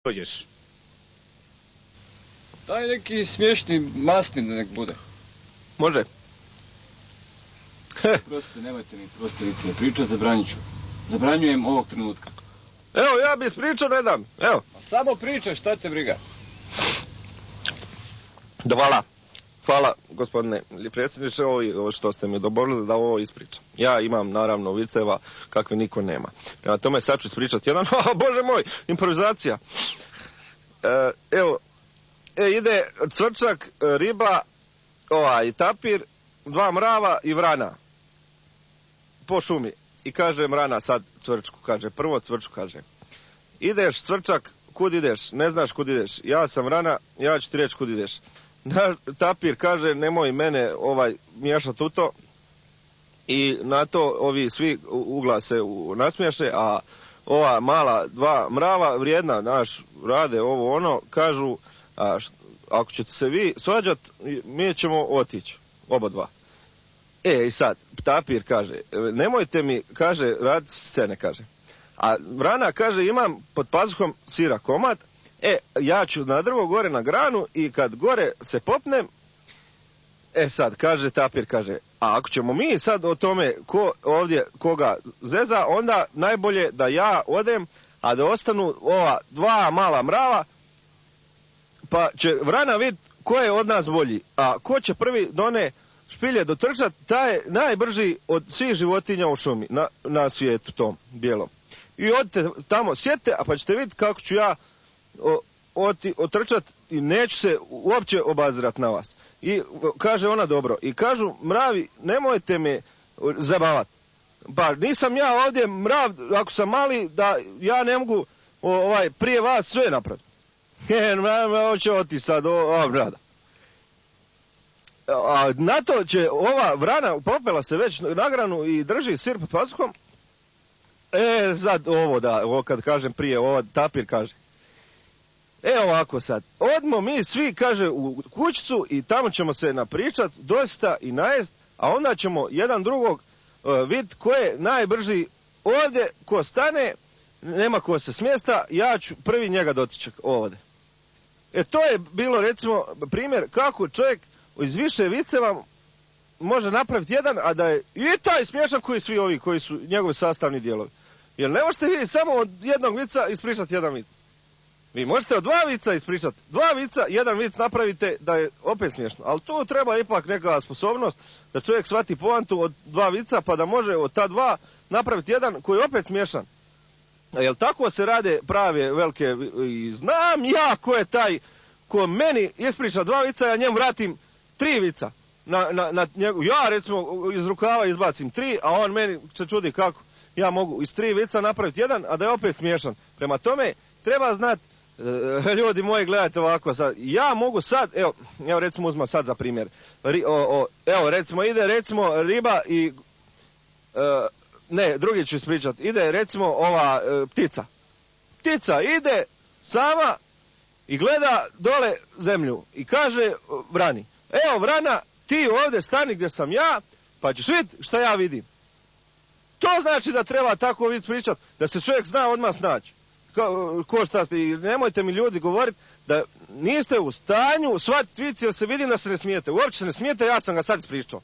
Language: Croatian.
dođeš? Daj neki smiješni mastin da nek bude. Može. Prostite, nemojte mi prostirice pričat, zabranit ću. Zabranjujem ovog trenutka. Evo, ja bi ispričao, ne dam. Evo. Samo pričaj, šta te briga? Hvala, gospodine predsjedniče, ovo što ste mi doborili da ovo ispričam. Ja imam, naravno, viceva kakve niko nema. Prema tome sad ću ispričati jedan, bože moj, improvizacija. Ide cvrčak, riba, tapir, 2 mrava i vrana po šumi. I kaže mrana sad cvrčku, prvo cvrčku kaže: ideš cvrčak, kud ideš? Ne znaš kud ideš. Ja sam vrana, ja ću ti reći kud ideš. Tapir kaže: nemoj mene miješati u to. I na to ovi svi ugla se nasmiješe, a ova mala 2 mrava vrijedna, rade ovo ono, kažu: ako ćete se vi svađat, mi ćemo otići, oba dva. I sad, tapir kaže: nemojte mi, kaže, raditi scene, kaže. A vrana kaže: imam pod pazuhom sira komad, ja ću na drvo gore na granu i kad gore se popnem, sad, kaže tapir, kaže: a ako ćemo mi sad o tome ko ovdje koga zeza, onda najbolje da ja odem, a da ostanu ova 2 mala mrava, pa će vrana vidjeti ko je od nas bolji, a ko će prvi do one špilje dotrčat, taj je najbrži od svih životinja u šumi, na svijetu tom bijelom. I odite tamo, sjedite, a pa ćete vidjeti kako ću ja otrčat i neću se uopće obazirat na vas. I kaže ona: dobro. I kažu mravi: nemojte me zabavati. Pa nisam ja ovdje mrav, ako sam mali, da ja ne mogu prije vas sve napraviti. Ovo će otići sad, ova brada. A na to će ova vrana, popela se već na granu i drži sir pod pazuhom. Sad ovo kad kažem prije, ovo tapir kaže: ovako sad, odmo mi svi, kaže, u kućicu i tamo ćemo se napričat dosta i najest, a onda ćemo jedan drugog vidjeti ko je najbrži ovdje, ko stane, nema ko se smjesta, ja ću prvi njega dotići ovdje. To je bilo, recimo, primjer kako čovjek iz više viceva može napraviti jedan, a da je i taj smiješan koji svi ovi koji su njegovi sastavni dijelovi. Jer ne možete vi samo od jednog vica ispričati jedan vic. Vi možete od 2 vica ispričati 2 vica, jedan vic napravite da je opet smiješno. Ali tu treba ipak neka sposobnost da čovjek shvati poantu od 2 vica, pa da može od ta 2 napraviti jedan koji je opet smiješan. Jer tako se rade prave velike, i znam ja ko je taj ko meni ispriča 2 vica, ja njemu vratim 3 vica. Ja recimo iz rukava izbacim 3, a on meni se čudi kako ja mogu iz 3 vica napraviti jedan, a da je opet smiješan. Prema tome treba znati, ljudi moji, gledajte ovako sad. Ja mogu sad, evo recimo uzmem sad za primjer. Evo recimo ide recimo riba i drugi ću ispričati. Ide recimo ova ptica. Ptica ide sama i gleda dole zemlju i kaže vrani: evo vrana, ti ovdje stani gdje sam ja, pa ćeš vidjeti šta ja vidim. To znači da treba tako vic pričati, da se čovjek zna odmah snaći. Ko šta ste, i nemojte mi ljudi govoriti da niste u stanju shvatiti vic jer se vidim da se ne smijete. Uopće se ne smijete, ja sam ga sad ispričao.